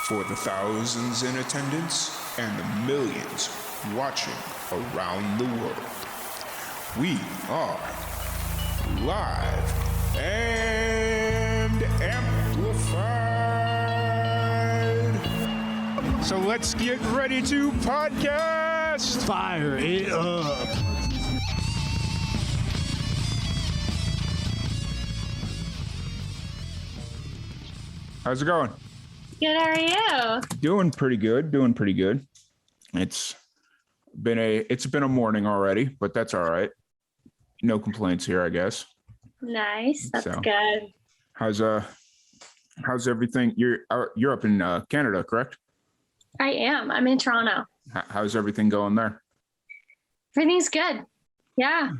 For the thousands in attendance and the millions watching around the world, we are live and amplified. So let's get ready to podcast. Fire it up. How's it going? Good, how are you? Doing pretty good. It's been a morning already, but that's all right. No complaints here, I guess. Nice. That's good. How's everything? You're up in Canada, correct? I am. I'm in Toronto. How's everything going there? Everything's good. Yeah.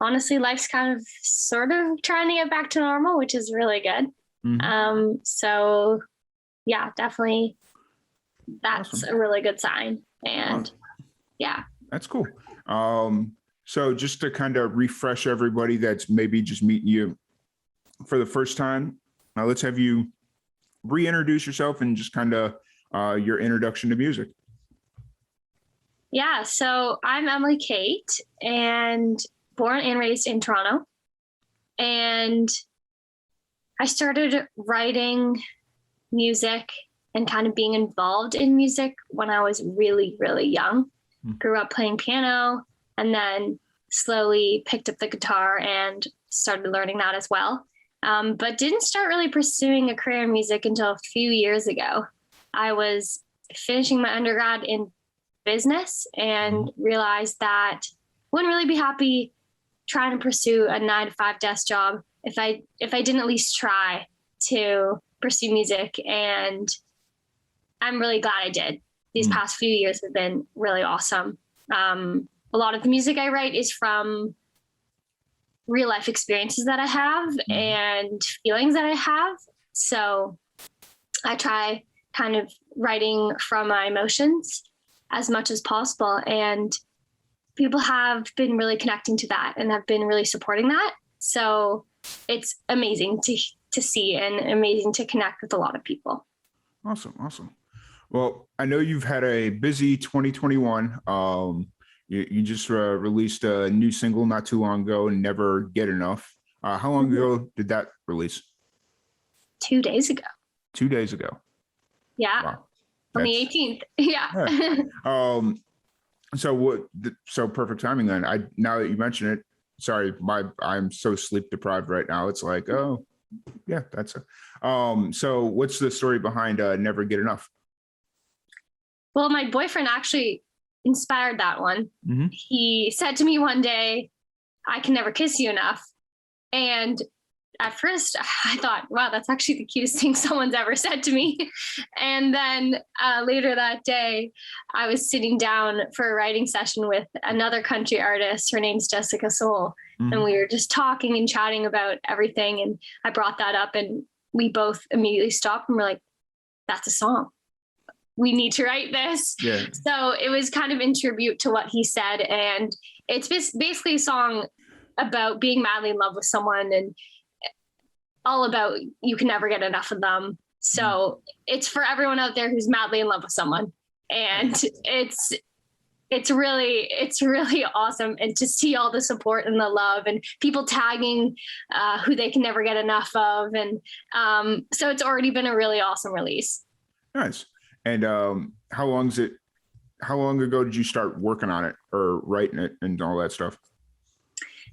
Honestly, life's kind of sort of trying to get back to normal, which is really good. Mm-hmm. So yeah, definitely that's awesome. A really good sign. And yeah. That's cool. So just to kind of refresh everybody that's maybe just meeting you for the first time, let's have you reintroduce yourself and just kind of your introduction to music. Yeah, so I'm Emily Kate and born and raised in Toronto. And I started writing music and kind of being involved in music when I was really, really young. Grew up playing piano and then slowly picked up the guitar and started learning that as well. But didn't start really pursuing a career in music until a few years ago. I was finishing my undergrad in business and realized that I wouldn't really be happy trying to pursue a 9-to-5 desk job if I didn't at least try to pursue music. And I'm really glad I did. These past few years have been really awesome. A lot of the music I write is from real life experiences that I have and feelings that I have. So I try kind of writing from my emotions as much as possible. And people have been really connecting to that and have been really supporting that. So it's amazing to see and amazing to connect with a lot of people. Awesome. Well, I know you've had a busy 2021. You just released a new single not too long ago, Never Get Enough. How long ago did that release? 2 days ago. 2 days ago. Yeah. Wow. On the 18th. Yeah. So perfect timing then. Now that you mention it, sorry, I'm so sleep deprived right now. It's like, oh yeah, that's it. So what's the story behind Never Get Enough? Well, my boyfriend actually inspired that one. Mm-hmm. He said to me one day, I can never kiss you enough. And at first I thought, wow, that's actually the cutest thing someone's ever said to me. And then later that day, I was sitting down for a writing session with another country artist. Her name's Jessica Soul. Mm-hmm. And we were just talking and chatting about everything. And I brought that up and we both immediately stopped and were like, that's a song. We need to write this. Yeah. So it was kind of in tribute to what he said. And it's basically a song about being madly in love with someone and all about you can never get enough of them. So it's for everyone out there who's madly in love with someone. And it's really awesome. And to see all the support and the love and people tagging who they can never get enough of. And so it's already been a really awesome release. Nice. And how long ago did you start working on it or writing it and all that stuff?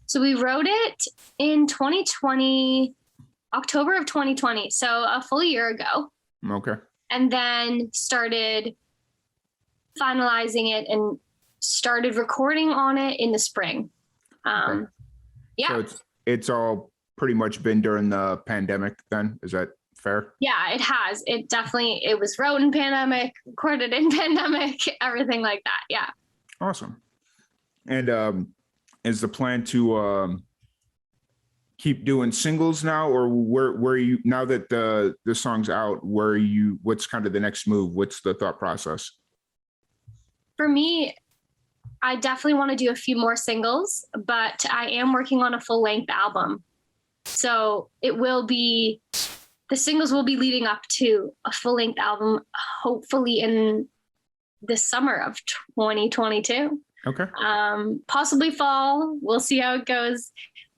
So we wrote it in 2020, October of 2020. So a full year ago. Okay. And then started finalizing it and started recording on it in the spring. Okay. Yeah. So it's all pretty much been during the pandemic then, is that fair? Yeah, it has. It was wrote in pandemic, recorded in pandemic, everything like that. Yeah. Awesome. And is the plan to keep doing singles now, or where you now that the song's out, what's kind of the next move? What's the thought process? For me, I definitely want to do a few more singles, but I am working on a full length album. So it will be the singles will be leading up to a full-length album, hopefully in the summer of 2022. Okay. Possibly fall. We'll see how it goes,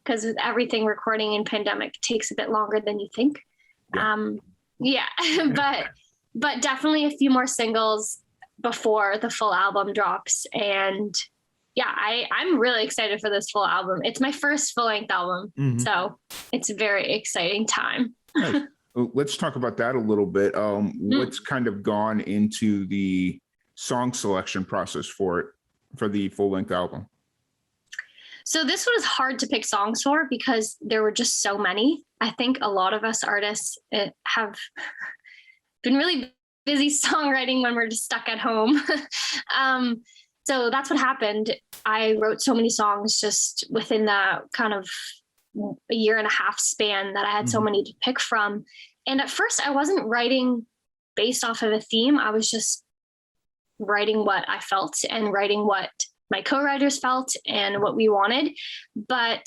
because with everything, recording in pandemic takes a bit longer than you think. Yeah. But definitely a few more singles before the full album drops. And yeah, I'm really excited for this full album. It's my first full-length album, so it's a very exciting time. Nice. Well, let's talk about that a little bit. What's kind of gone into the song selection process for the full-length album? So this was hard to pick songs for because there were just so many. I think a lot of us artists have been really busy songwriting when we're just stuck at home. So that's what happened. I wrote so many songs just within the kind of a year and a half span that I had so many to pick from. And at first I wasn't writing based off of a theme. I was just writing what I felt and writing what my co-writers felt and what we wanted. But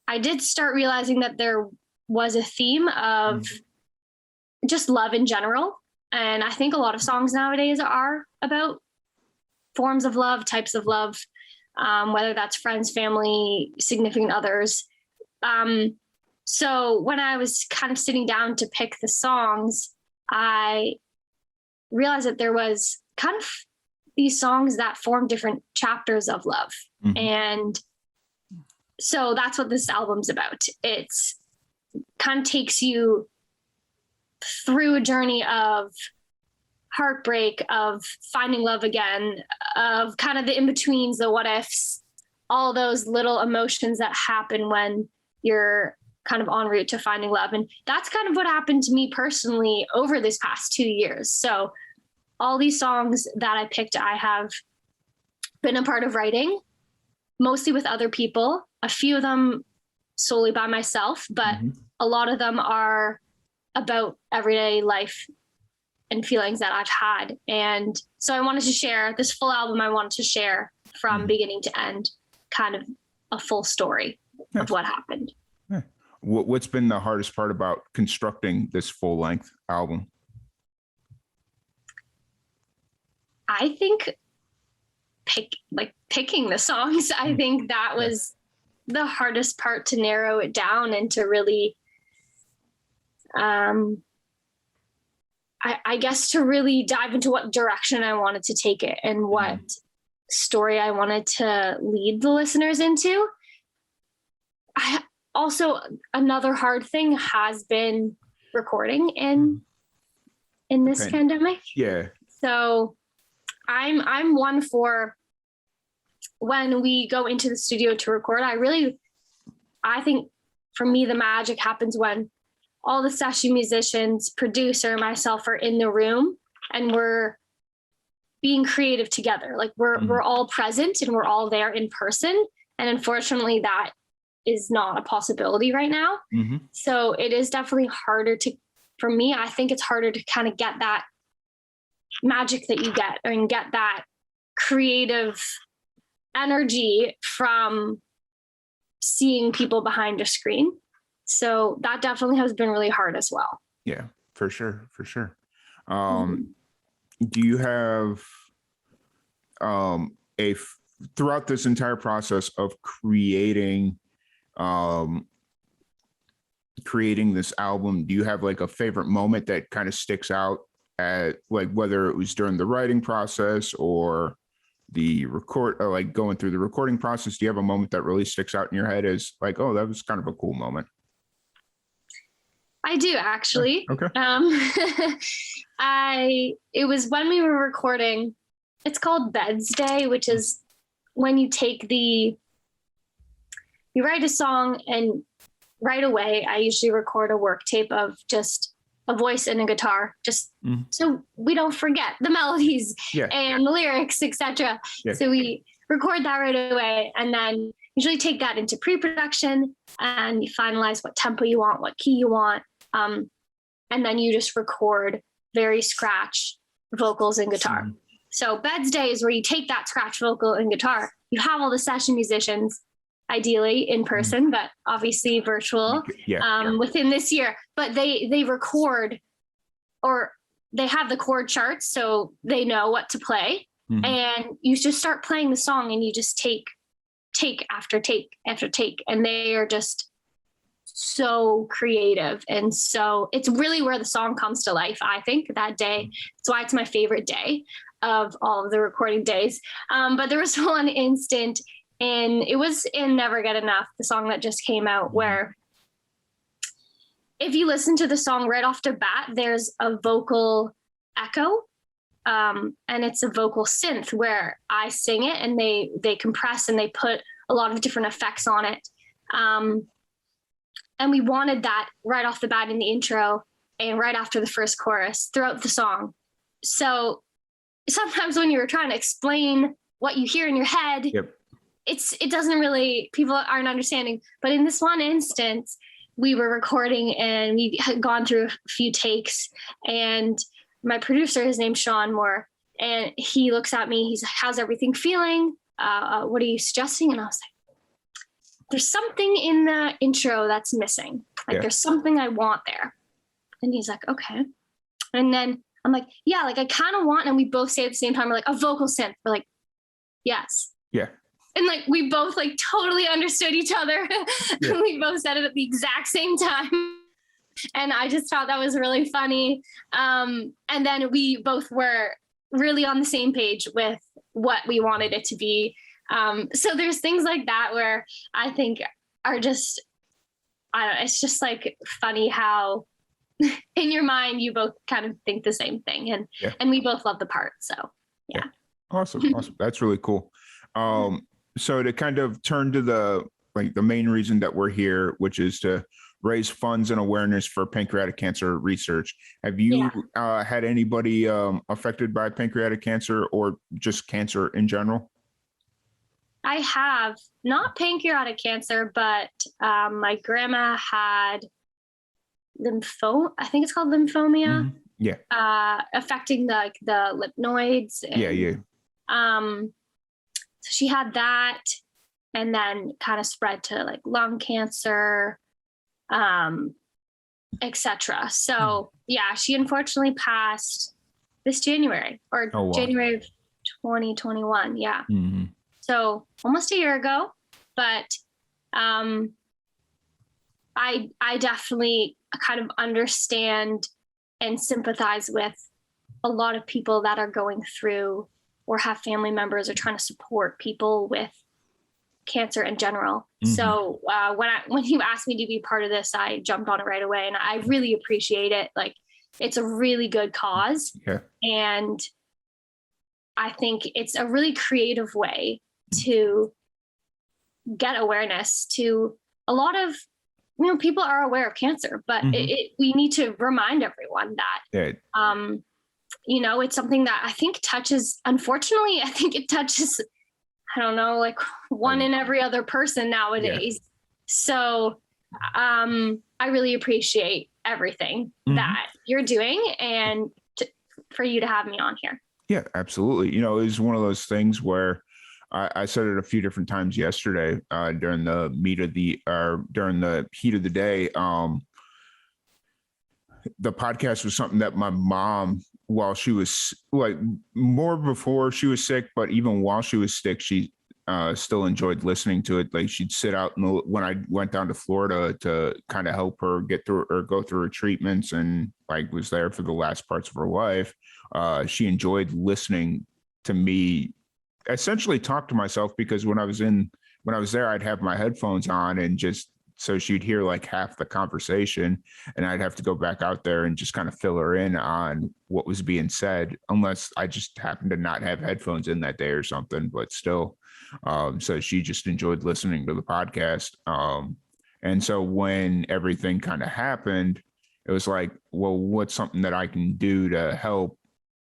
I did start realizing that there was a theme of just love in general. And I think a lot of songs nowadays are about forms of love, types of love, whether that's friends, family, significant others. So when I was kind of sitting down to pick the songs, I realized that there was kind of these songs that form different chapters of love. And so that's what this album's about. It's kind of takes you through a journey of heartbreak, of finding love again, of kind of the in-betweens, the what ifs, all those little emotions that happen when you're kind of en route to finding love. And that's kind of what happened to me personally over this past 2 years. So all these songs that I picked, I have been a part of writing, mostly with other people, a few of them solely by myself, but a lot of them are about everyday life and feelings that I've had. And so I wanted to share this full album. I wanted to share from beginning to end, kind of a full story of what happened. Yeah. What's been the hardest part about constructing this full length album? I think picking the songs. I think that was the hardest part, to narrow it down and to really, I guess, to really dive into what direction I wanted to take it and what story I wanted to lead the listeners into. Also, another hard thing has been recording in this pandemic. Yeah. So I'm one for, when we go into the studio to record, I think for me, the magic happens when all the session musicians, producer, myself are in the room and we're being creative together. Like we're all present and we're all there in person. And unfortunately that is not a possibility right now. So it is definitely harder for me, I think it's harder to kind of get that magic that you get and get that creative energy from seeing people behind a screen. So that definitely has been really hard as well. Yeah, for sure. Do you have throughout this entire process of creating this album, do you have like a favorite moment that kind of sticks out, at like whether it was during the writing process or the record, or like going through the recording process? Do you have a moment that really sticks out in your head as like, oh, that was kind of a cool moment? I do, actually. Okay. It was when we were recording, it's called Beds Day, which is when you write a song and right away, I usually record a work tape of just a voice and a guitar, just so we don't forget the melodies and the lyrics, etc. So we record that right away, and then usually take that into pre-production and you finalize what tempo you want, what key you want. And then you just record very scratch vocals and guitar. So Beds Day is where you take that scratch vocal and guitar, you have all the session musicians, ideally in person, but obviously virtual within this year. But they record, or they have the chord charts, so they know what to play. And you just start playing the song, and you just take after take after take, and they are just so creative. And so it's really where the song comes to life, I think, that day. That's why it's my favorite day of all of the recording days. But there was one instant, and it was in Never Get Enough, the song that just came out, where if you listen to the song right off the bat, there's a vocal echo. And it's a vocal synth where I sing it, and they compress and they put a lot of different effects on it. And we wanted that right off the bat in the intro and right after the first chorus throughout the song. So sometimes when you're trying to explain what you hear in your head, it doesn't really, people aren't understanding. But in this one instance, we were recording and we had gone through a few takes, and my producer, his name's Sean Moore, and he looks at me, he's like, how's everything feeling? What are you suggesting? And I was like, there's something in the intro that's missing. Like there's something I want there. And he's like, okay. And then I'm like, yeah, like I kind of want, and we both say at the same time, we're like, a vocal synth. We're like, yes. Yeah. And like, we both like totally understood each other. And we both said it at the exact same time. And I just thought that was really funny. And then we both were really on the same page with what we wanted it to be. So there's things like that where I think are just, I don't know, it's just like funny how in your mind you both kind of think the same thing, and we both love the part. So yeah. Awesome. That's really cool. So to kind of turn to the main reason that we're here, which is to raise funds and awareness for pancreatic cancer research. Have you had anybody affected by pancreatic cancer or just cancer in general? I have not pancreatic cancer, but my grandma had I think it's called lymphomia. Affecting the lymph nodes. And, so she had that, and then kind of spread to like lung cancer, etc. So she unfortunately passed this January, or January of 2021. So almost a year ago, but I definitely kind of understand and sympathize with a lot of people that are going through or have family members or trying to support people with cancer in general. So when you asked me to be part of this, I jumped on it right away, and I really appreciate it. Like, it's a really good cause. And I think it's a really creative way to get awareness to a lot of, people are aware of cancer, but we need to remind everyone that, it's something that I think touches, unfortunately, I think it touches, I don't know, like one in every other person nowadays. So I really appreciate everything that you're doing, and for you to have me on here. Yeah, absolutely. It's one of those things where I said it a few different times yesterday during the heat of the day. The podcast was something that my mom, while she was more before she was sick, but even while she was sick, she still enjoyed listening to it. Like, she'd sit out when I went down to Florida to kind of help her get through or go through her treatments, and was there for the last parts of her life. She enjoyed listening to me essentially talk to myself, because when I was there, I'd have my headphones on, and just so she'd hear like half the conversation, and I'd have to go back out there and just kind of fill her in on what was being said, unless I just happened to not have headphones in that day or something. But still, so she just enjoyed listening to the podcast. And so when everything kind of happened, it was like, well, what's something that I can do to help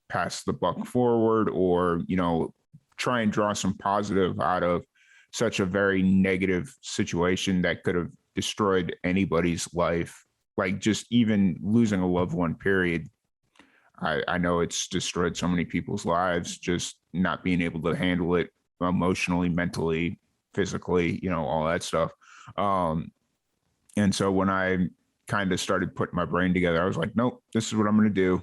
pass the buck forward, or try and draw some positive out of such a very negative situation that could have destroyed anybody's life. Like, just even losing a loved one, period. I know it's destroyed so many people's lives, just not being able to handle it emotionally, mentally, physically, all that stuff. And so when I kind of started putting my brain together, I was like, nope, this is what I'm going to do.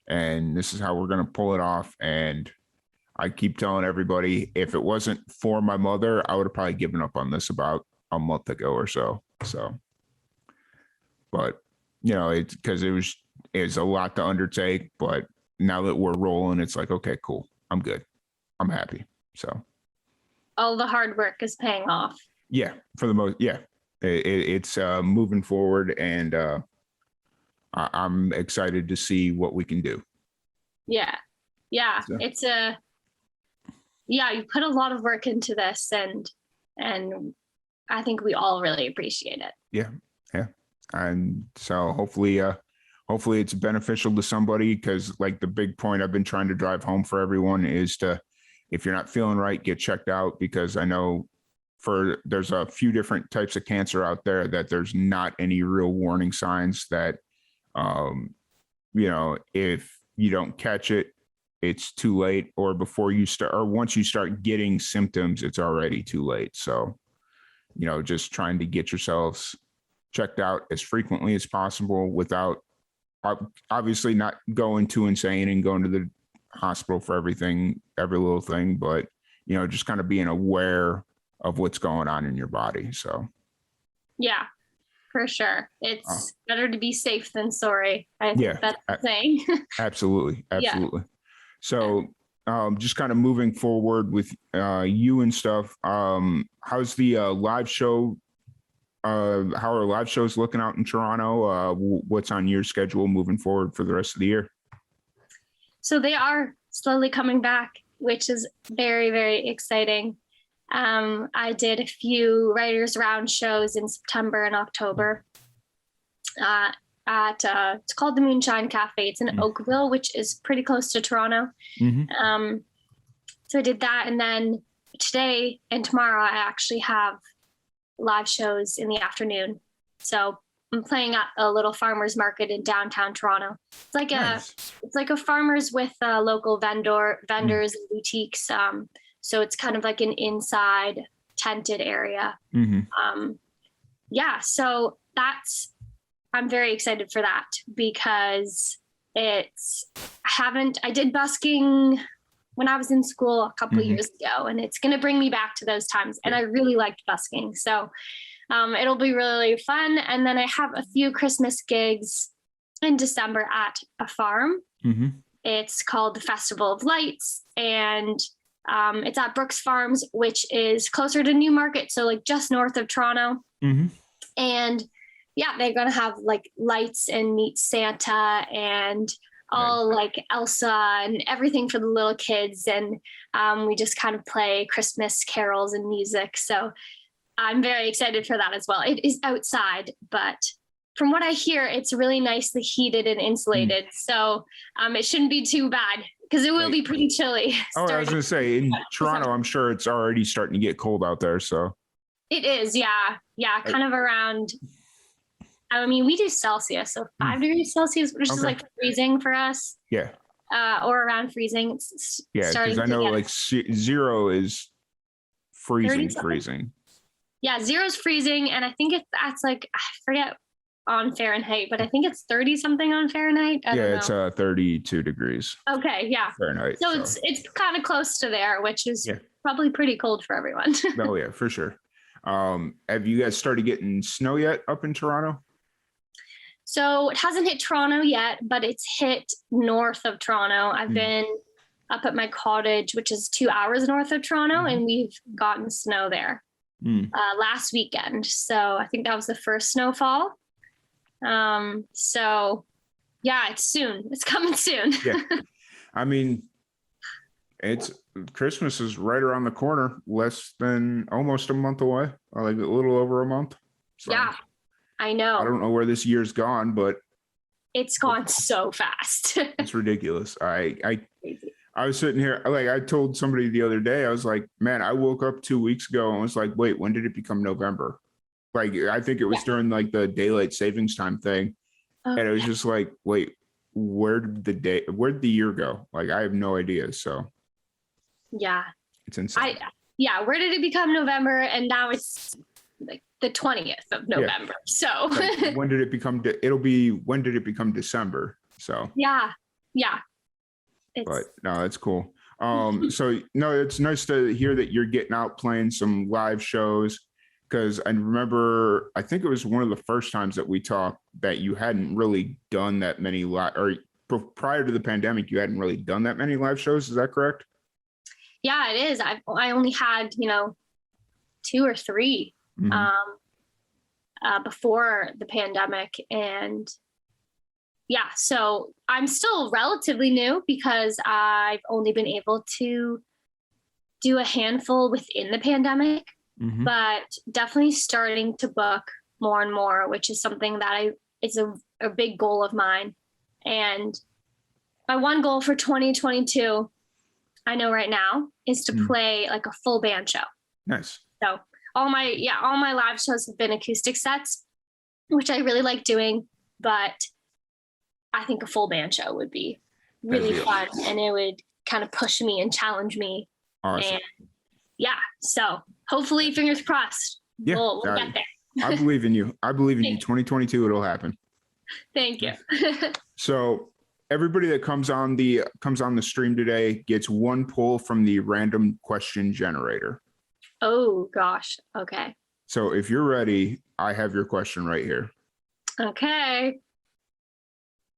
And this is how we're going to pull it off. And I keep telling everybody, if it wasn't for my mother, I would have probably given up on this about a month ago or so. So, but it's because it's a lot to undertake, but now that we're rolling, it's like, okay, cool. I'm good. I'm happy. So all the hard work is paying off. Yeah, for the most, yeah, it's moving forward, and I'm excited to see what we can do. Yeah. So. You put a lot of work into this, and I think we all really appreciate it. Yeah. And so hopefully it's beneficial to somebody, because like the big point I've been trying to drive home for everyone is to, if you're not feeling right, get checked out, because I know there's a few different types of cancer out there that there's not any real warning signs that, if you don't catch it, it's too late, or before you start, or once you start getting symptoms, it's already too late. So, just trying to get yourselves checked out as frequently as possible without obviously not going too insane and going to the hospital for everything, every little thing, but, just kind of being aware of what's going on in your body. So. Yeah, for sure. It's better to be safe than sorry. I think that's the saying. Absolutely. Yeah. So just kind of moving forward with you and stuff. How's the live show? How are live shows looking out in Toronto? What's on your schedule moving forward for the rest of the year? So they are slowly coming back, which is very, very exciting. I did a few writers round shows in September and October at it's called the Moonshine Cafe. It's in Oakville, which is pretty close to Toronto. So I did that, and then today and tomorrow I actually have live shows in the afternoon. So I'm playing at a little farmers market in downtown Toronto. It's like a farmers with local vendors and boutiques. So it's kind of like an inside tented area. So I'm very excited for that, because I did busking when I was in school a couple of years ago, and it's going to bring me back to those times. And I really liked busking. So it'll be really fun. And then I have a few Christmas gigs in December at a farm. It's called the Festival of Lights, and it's at Brooks Farms, which is closer to Newmarket, so like just north of Toronto. And they're gonna have like lights and meet Santa and all like Elsa and everything for the little kids, and we just kind of play Christmas carols and music. So I'm very excited for that as well. It is outside, but from what I hear, it's really nicely heated and insulated. So it shouldn't be too bad, because it will be pretty chilly. I was going to say, in Toronto, I'm sure it's already starting to get cold out there. So it is. Yeah. Kind of around, we do Celsius, so 5 degrees Celsius, which is like freezing for us. Yeah. Or around freezing. It's because I know like zero is freezing. Yeah, zero is freezing. And I think that's like, I forget on Fahrenheit, but I think it's 30 something on Fahrenheit. I don't know. It's 32 degrees. Okay, yeah. Fahrenheit. So it's kind of close to there, which is probably pretty cold for everyone. Oh yeah, for sure. Have you guys started getting snow yet up in Toronto? So it hasn't hit Toronto yet, but it's hit north of Toronto. I've been up at my cottage, which is 2 hours north of Toronto, and we've gotten snow there last weekend. So I think that was the first snowfall. So yeah, it's soon. It's coming soon. It's Christmas is right around the corner, less than almost a month away, or like a little over a month. So yeah, I know. I don't know where this year's gone, but it's gone so fast. It's ridiculous. I was sitting here, like I told somebody the other day, I was like, man, I woke up 2 weeks ago and was like, wait, when did it become November? Like, I think it was during like the daylight savings time thing. And it was just like, wait, where'd the year go? Like, I have no idea. So yeah, it's insane. yeah, where did it become November? And now it's like the 20th of November. So Like, when did it become? When did it become December? So yeah. but no, that's cool. So no, it's nice to hear that you're getting out playing some live shows. Because I remember, I think it was one of the first times that we talked that you hadn't really done that many or prior to the pandemic, you hadn't really done that many live shows. Is that correct? Yeah, it is. I only had, 2 or 3 Mhm. before the pandemic. And yeah, so I'm still relatively new because I've only been able to do a handful within the pandemic, Mhm. but definitely starting to book more and more, which is something that it's a big goal of mine. And my one goal for 2022, I know right now, is to Mm. play like a full band show. Nice. So all my live shows have been acoustic sets, which I really like doing, but I think a full band show would be really That'd be fun, and it would kind of push me and challenge me. awesome. And yeah, so hopefully, fingers crossed, Yeah, we'll get there. I believe in you. I believe in you. Thank 2022, it'll happen. Thank you. So everybody that comes on the stream today gets one pull from the random question generator. Oh gosh. Okay. So if you're ready, I have your question right here. Okay.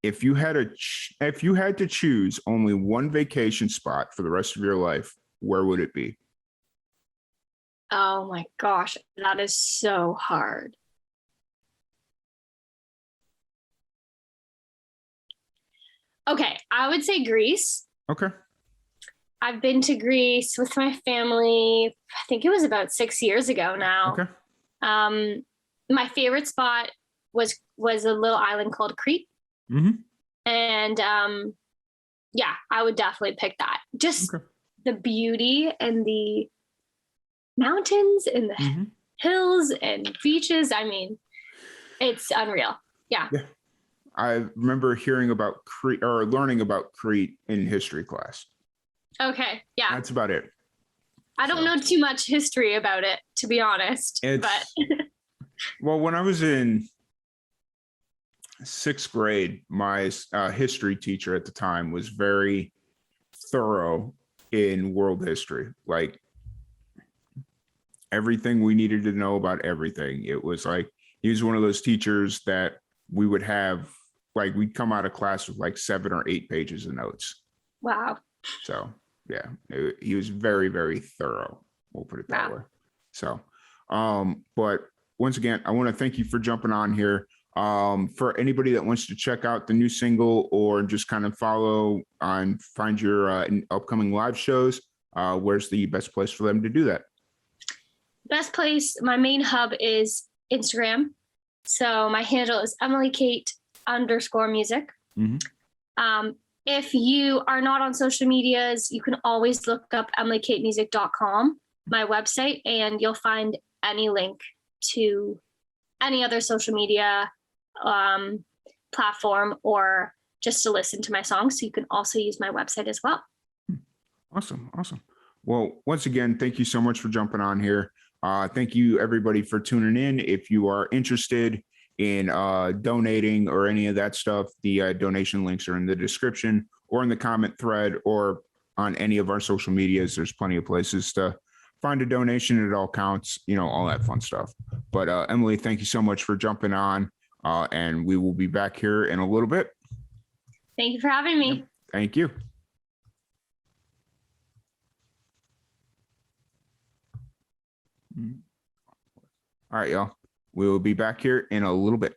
If you had to choose only one vacation spot for the rest of your life, where would it be? Oh my gosh, that is so hard. Okay, I would say Greece. Okay. I've been to Greece with my family. I think it was about 6 years ago now. Okay. My favorite spot was a little island called Crete, Mm-hmm. and yeah, I would definitely pick that. Just Okay. the beauty and the mountains and the Mm-hmm. hills and beaches. I mean, it's unreal. Yeah. Yeah. I remember hearing about Crete or learning about Crete in history class. Okay. Yeah. That's about it. I don't know too much history about it, to be honest. But well, when I was in 6th grade, my history teacher at the time was very thorough in world history. Like everything we needed to know about everything. It was like he was one of those teachers that we would have, like we'd come out of class with like 7 or 8 pages of notes. wow. So yeah, he was very, very thorough. We'll put it that way. So, but once again, I want to thank you for jumping on here. For anybody that wants to check out the new single or just kind of follow on, find your upcoming live shows, where's the best place for them to do that? Best place, my main hub is Instagram. So my handle is EmilyKate_music. Mm-hmm. If you are not on social medias, you can always look up EmilyKateMusic.com, my website, and you'll find any link to any other social media platform or just to listen to my songs. So you can also use my website as well. Awesome. Awesome. Well, once again, thank you so much for jumping on here. Thank you, everybody, for tuning in. If you are interested in donating or any of that stuff, the donation links are in the description or in the comment thread or on any of our social medias. There's plenty of places to find a donation. It all counts, all that fun stuff. But Emily, thank you so much for jumping on, and we will be back here in a little bit. Thank you for having me. Yep. Thank you. All right, y'all. We will be back here in a little bit.